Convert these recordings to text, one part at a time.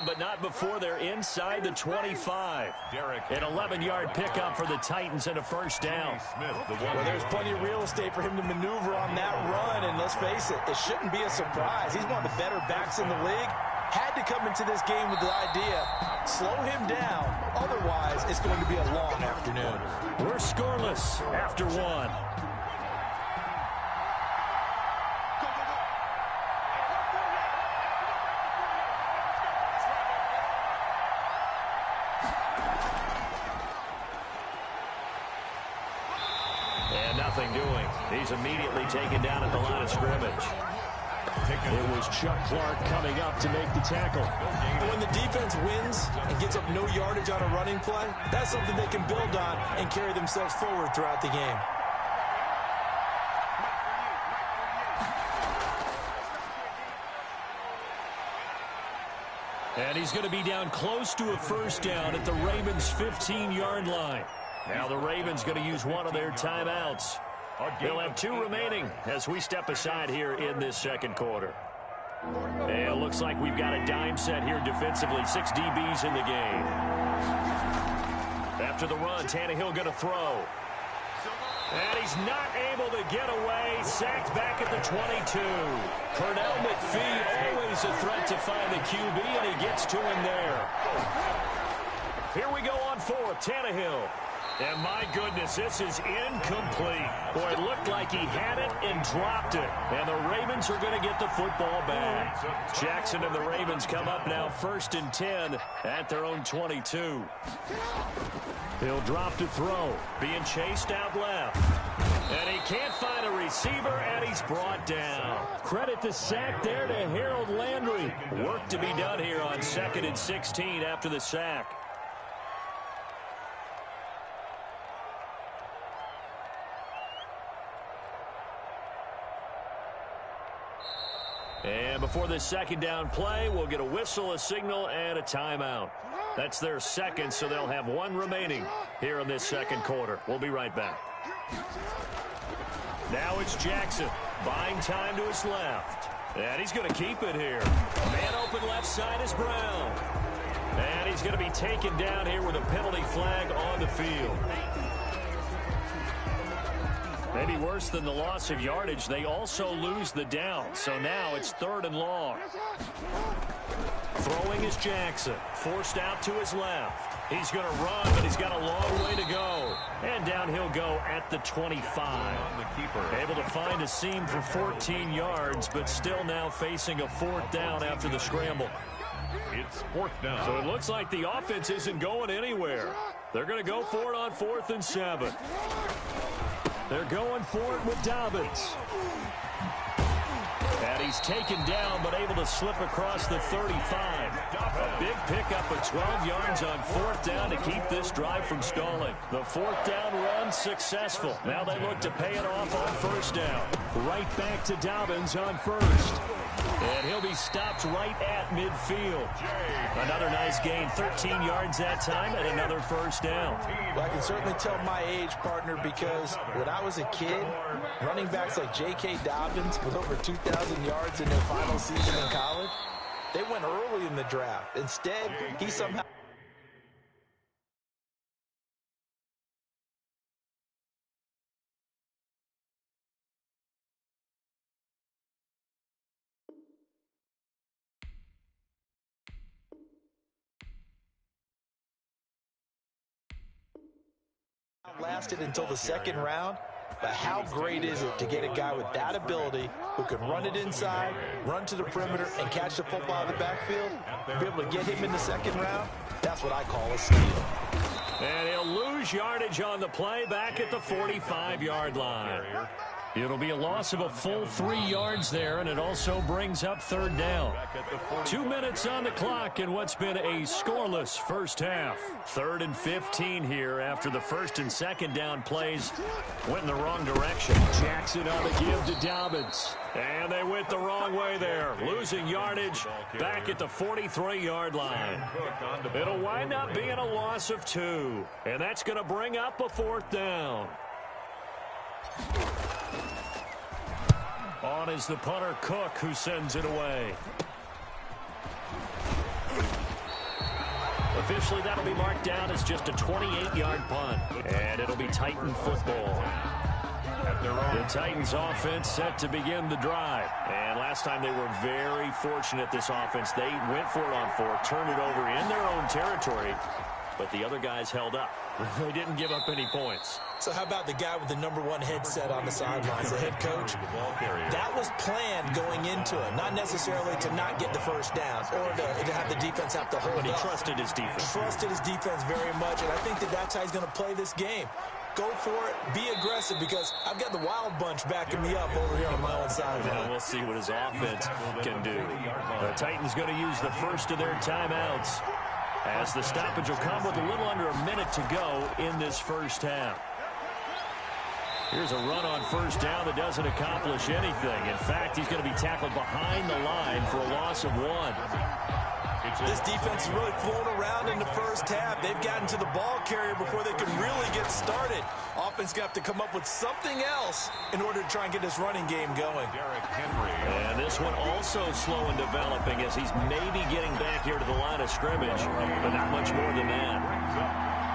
down, but not before they're inside the 25. An 11-yard pickup for the Titans and a first down. Well, there's plenty of real estate for him to maneuver on that run, and let's face it, it shouldn't be a surprise. He's one of the better backs in the league. Had to come into this game with the idea, slow him down, otherwise it's going to be a long afternoon. We're scoreless after one. And nothing doing. He's immediately taken down at the line of scrimmage. It was Chuck Clark coming up to make the tackle. When the defense wins and gets up no yardage on a running play, that's something they can build on and carry themselves forward throughout the game. And he's going to be down close to a first down at the Ravens' 15-yard line. Now the Ravens going to use one of their timeouts. They'll have two remaining as we step aside here in this second quarter. And it looks like we've got a dime set here defensively. 6 DBs in the game. After the run, Tannehill going to throw. And he's not able to get away. Sacked back at the 22. Pernell McPhee, always a threat to find the QB, and he gets to him there. Here we go on fourth. Tannehill. And my goodness, this is incomplete. Boy, it looked like he had it and dropped it. And the Ravens are going to get the football back. Jackson and the Ravens come up now 1st and 10 at their own 22. He'll drop to throw. Being chased out left. And he can't find a receiver, and he's brought down. Credit the sack there to Harold Landry. Work to be done here on 2nd and 16 after the sack. And before this second down play, we'll get a whistle, a signal, and a timeout. That's their second, so they'll have one remaining here in this second quarter. We'll be right back. Now it's Jackson. Buying time to his left. And he's going to keep it here. Man open left side is Brown. And he's going to be taken down here with a penalty flag on the field. Maybe worse than the loss of yardage, they also lose the down. So now it's 3rd and long. Throwing is Jackson. Forced out to his left. He's going to run, but he's got a long way to go. And down he'll go at the 25. Able to find a seam for 14 yards, but still now facing a 4th down after the scramble. It's 4th down. So it looks like the offense isn't going anywhere. They're going to go for it on 4th and 7. They're going for it with Dobbins. And he's taken down, but able to slip across the 35. A big pickup of 12 yards on 4th down to keep this drive from stalling. The 4th down run successful. Now they look to pay it off on 1st down. Right back to Dobbins on 1st. And he'll be stopped right at midfield. Another nice gain, 13 yards that time, and another 1st down. Well, I can certainly tell my age, partner, because when I was a kid, running backs like J.K. Dobbins with over 2,000 yards in their final season in college, they went early in the draft. Instead, he somehow... lasted until the 2nd round, but how great is it to get a guy with that ability who can run it inside, run to the perimeter, and catch the football out of the backfield? Be able to get him in the 2nd round, that's what I call a steal. And he'll lose yardage on the play back at the 45-yard line. It'll be a loss of a full 3 yards there, and it also brings up 3rd down. 2 minutes on the clock in what's been a scoreless first half. 3rd and 15 here after the 1st and 2nd down plays went in the wrong direction. Jackson on the give to Dobbins. And they went the wrong way there. Losing yardage back at the 43-yard line. It'll wind up being a loss of 2. And that's going to bring up a 4th down. On is the punter, Cook, who sends it away. Officially, that'll be marked down as just a 28-yard punt. And it'll be Titan football. The Titans offense set to begin the drive. And last time they were very fortunate, this offense. They went for it on 4, turned it over in their own territory, but the other guys held up. They didn't give up any points. So how about the guy with the #1 headset on the sidelines, the head coach? That was planned going into it, not necessarily to not get the first down or to have the defense have to hold up. But he trusted his defense. Trusted his defense very much, and I think that's how he's going to play this game. Go for it, be aggressive, because I've got the wild bunch backing me up over here on my own sideline. Yeah, we'll see what his offense can do. The Titans going to use the first of their timeouts, as the stoppage will come with a little under a minute to go in this first half. Here's a run on first down that doesn't accomplish anything. In fact, he's going to be tackled behind the line for a loss of 1. This defense is really flown around in the first half. They've gotten to the ball carrier before they can really get started. Offense got to come up with something else in order to try and get this running game going. And this one also slow in developing, as he's maybe getting back here to the line of scrimmage, but not much more than that.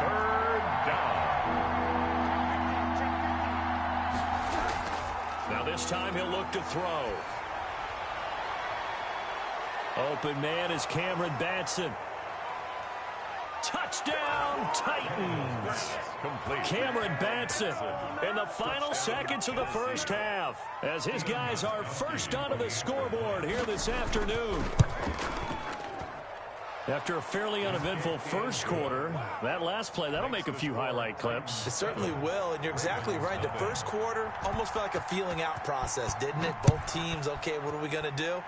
Third down. Now this time he'll look to throw. Open man is Cameron Batson. Touchdown, Titans. Cameron Batson in the final seconds of the first half, as his guys are first onto the scoreboard here this afternoon. After a fairly uneventful first quarter, that last play, that'll make a few highlight clips. It certainly will, and you're exactly right. The first quarter almost felt like a feeling out process, didn't it? Both teams, okay, what are we going to do?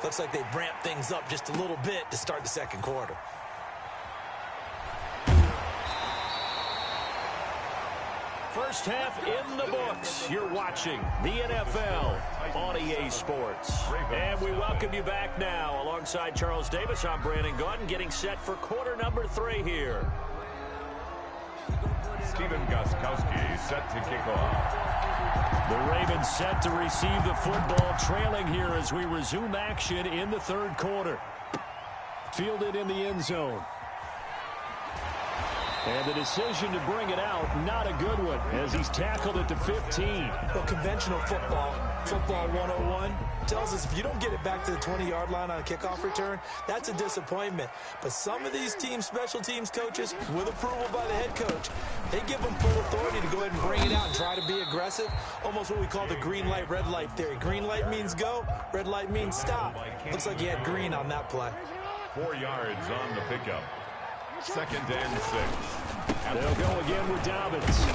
Looks like they ramped things up just a little bit to start the second quarter. First half in the books. You're watching the NFL on EA Sports. And we welcome you back now. Alongside Charles Davis, I'm Brandon Gaudin, getting set for quarter number 3 here. Stephen Gostkowski set to kick off. The Ravens set to receive the football, trailing here as we resume action in the third quarter. Fielded in the end zone. And the decision to bring it out, not a good one, as he's tackled at the 15. Well, conventional football 101, tells us if you don't get it back to the 20-yard line on a kickoff return, that's a disappointment. But some of these teams, special teams coaches, with approval by the head coach, they give them full authority to go ahead and bring it out and try to be aggressive. Almost what we call the green light, red light theory. Green light means go, red light means stop. Looks like he had green on that play. 4 yards on the pickup. 2nd and 6. They'll go again with Dobbins.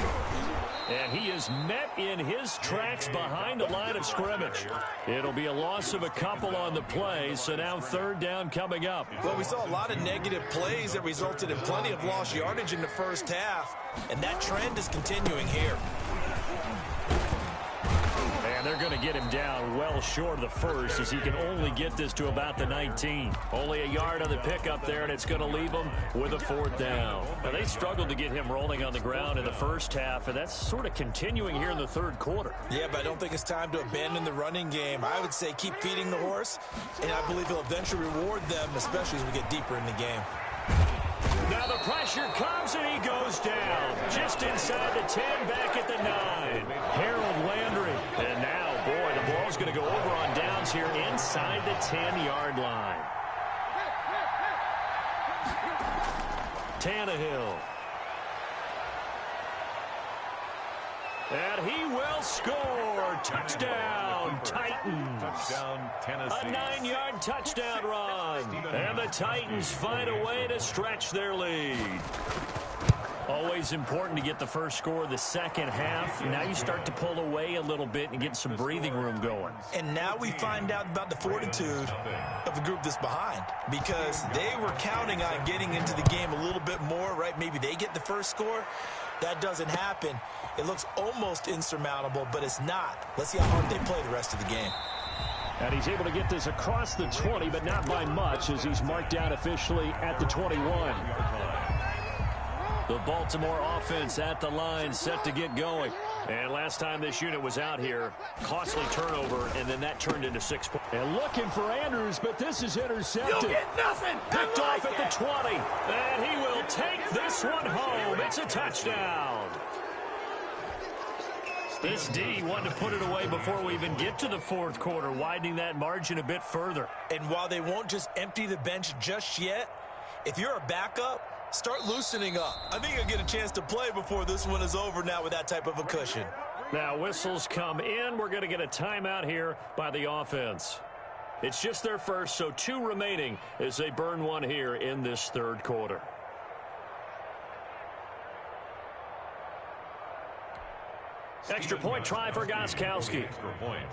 And he is met in his tracks behind the line of scrimmage. It'll be a loss of a couple on the play, so now third down coming up. Well, we saw a lot of negative plays that resulted in plenty of lost yardage in the first half, and that trend is continuing here. And they're going to get him down well short of the first, as he can only get this to about the 19. Only a yard on the pickup there, and it's going to leave him with a 4th down. Now, they struggled to get him rolling on the ground in the first half, and that's sort of continuing here in the third quarter. Yeah, but I don't think it's time to abandon the running game. I would say keep feeding the horse, and I believe he'll eventually reward them, especially as we get deeper in the game. Now the pressure comes, and he goes down. Just inside the 10, back at the 9. Harold Landry. And now, boy, the ball's going to go over on downs here inside the 10-yard line. Tannehill. And he will score. Touchdown, Titans. Touchdown, Tennessee. A 9-yard touchdown run. And the Titans find a way to stretch their lead. Always important to get the first score of the second half. Now you start to pull away a little bit and get some breathing room going. And now we find out about the fortitude of the group that's behind, because they were counting on getting into the game a little bit more, right? Maybe they get the first score. That doesn't happen. It looks almost insurmountable, but it's not. Let's see how hard they play the rest of the game. And he's able to get this across the 20, but not by much, as he's marked down officially at the 21. The Baltimore offense at the line, set to get going. And last time this unit was out here, costly turnover, and then that turned into 6 points. And looking for Andrews, but this is intercepted. You get nothing. Picked off at the 20. And he will take this one home. It's a touchdown. This D wanted to put it away before we even get to the fourth quarter, widening that margin a bit further. And while they won't just empty the bench just yet, if you're a backup, start loosening up. I think you'll get a chance to play before this one is over now with that type of a cushion. Now whistles come in. We're going to get a timeout here by the offense. It's just their first, so 2 remaining as they burn one here in this third quarter. Extra point try for Gostkowski. Extra point.